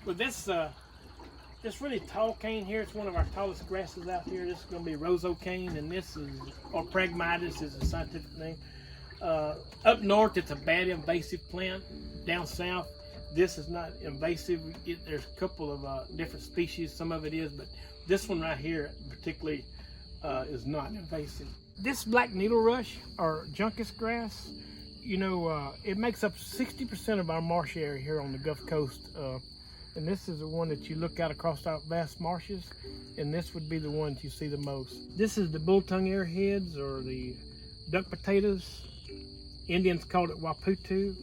With this really tall cane here, it's one of our tallest grasses out here. This is going to be roseau cane, and this is, or pragmatis is a scientific name. Up north, it's a bad invasive plant. Down south, this is not invasive. There's a couple of different species. Some of it is, but this one right here particularly is not invasive. This black needle rush, or juncus grass, you know, it makes up 60% of our marsh area here on the Gulf Coast. And this is the one that you look out across our vast marshes, and this would be the one that you see the most. This is the bulltongue airheads, or the duck potatoes. Indians called it waputu.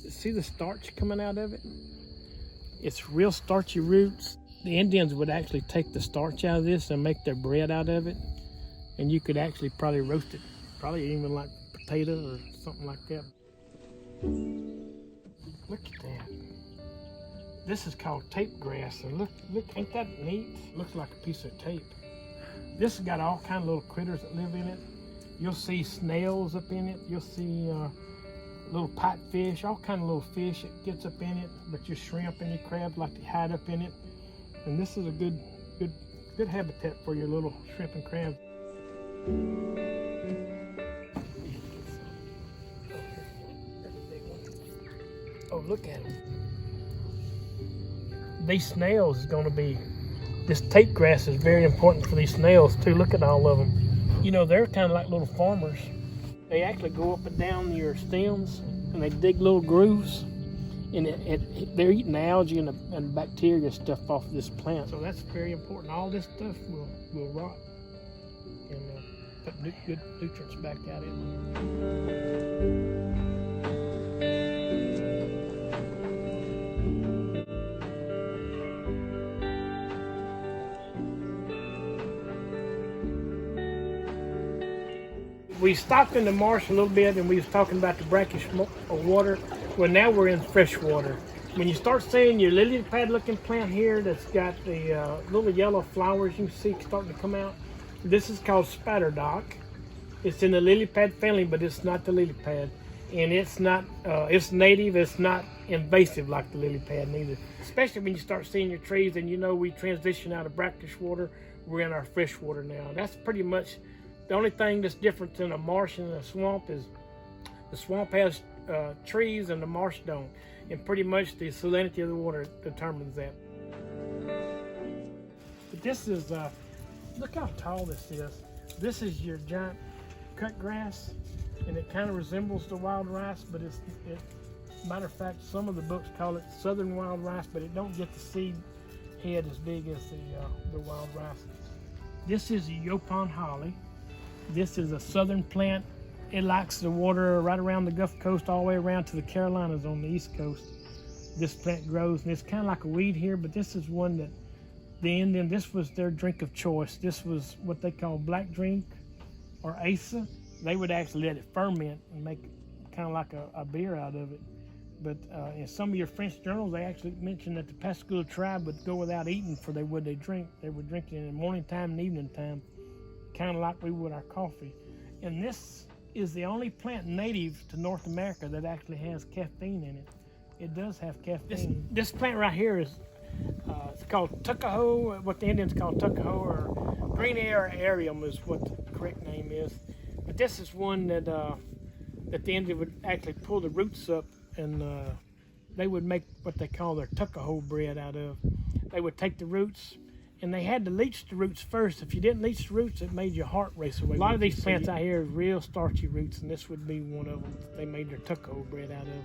See the starch coming out of it? It's real starchy roots. The Indians would actually take the starch out of this and make their bread out of it. And you could actually probably roast it, probably even like potato or something like that. Look at that. This is called tape grass, and look, ain't that neat? Looks like a piece of tape. This has got all kind of little critters that live in it. You'll see snails up in it. You'll see little pipefish, all kind of little fish that gets up in it. But your shrimp and your crabs like to hide up in it. And this is a good habitat for your little shrimp and crabs. Oh, look at them. These snails is going to be, this tape grass is very important for these snails too. Look at all of them. You know, they're kind of like little farmers. They actually go up and down your stems and they dig little grooves, and they're eating algae and bacteria and stuff off of this plant. So that's very important. All this stuff will rot and put good nutrients back out in. We stopped in the marsh a little bit, and we was talking about the brackish water. Well, now we're in fresh water. When you start seeing your lily pad looking plant here that's got the little yellow flowers you see starting to come out, this is called spider dock. It's in the lily pad family, but it's not the lily pad. And it's not, it's native, it's not invasive like the lily pad neither. Especially when you start seeing your trees and you know we transition out of brackish water, we're in our fresh water now. That's pretty much the only thing that's different than a marsh and a swamp is the swamp has trees and the marsh don't. And pretty much the salinity of the water determines that. But this is, look how tall this is. This is your giant cut grass, and it kind of resembles the wild rice, but matter of fact, some of the books call it southern wild rice, but it don't get the seed head as big as the wild rice. This is a Yopon holly. This is a southern plant. It likes the water right around the Gulf Coast, all the way around to the Carolinas on the East Coast. This plant grows, and it's kind of like a weed here, but this is one that the Indian, this was their drink of choice. This was what they call black drink or Asa. They would actually let it ferment and make kind of like a beer out of it. But in some of your French journals, they actually mentioned that the Pascagoula tribe would go without eating for they would drink. They would drink it in the morning time and evening time, kind of like we would our coffee. And this is the only plant native to North America that actually has caffeine in it. It does have caffeine. This plant right here is it's called tuckahoe, what the Indians call tuckahoe, or green aerium is what the correct name is. But this is one that the Indian would actually pull the roots up, and they would make what they call their tuckahoe bread out of. They would take the roots, and they had to leach the roots first. If you didn't leach the roots, it made your heart race away. A lot of these plants out here are real starchy roots, and this would be one of them they made their tuckahoe bread out of.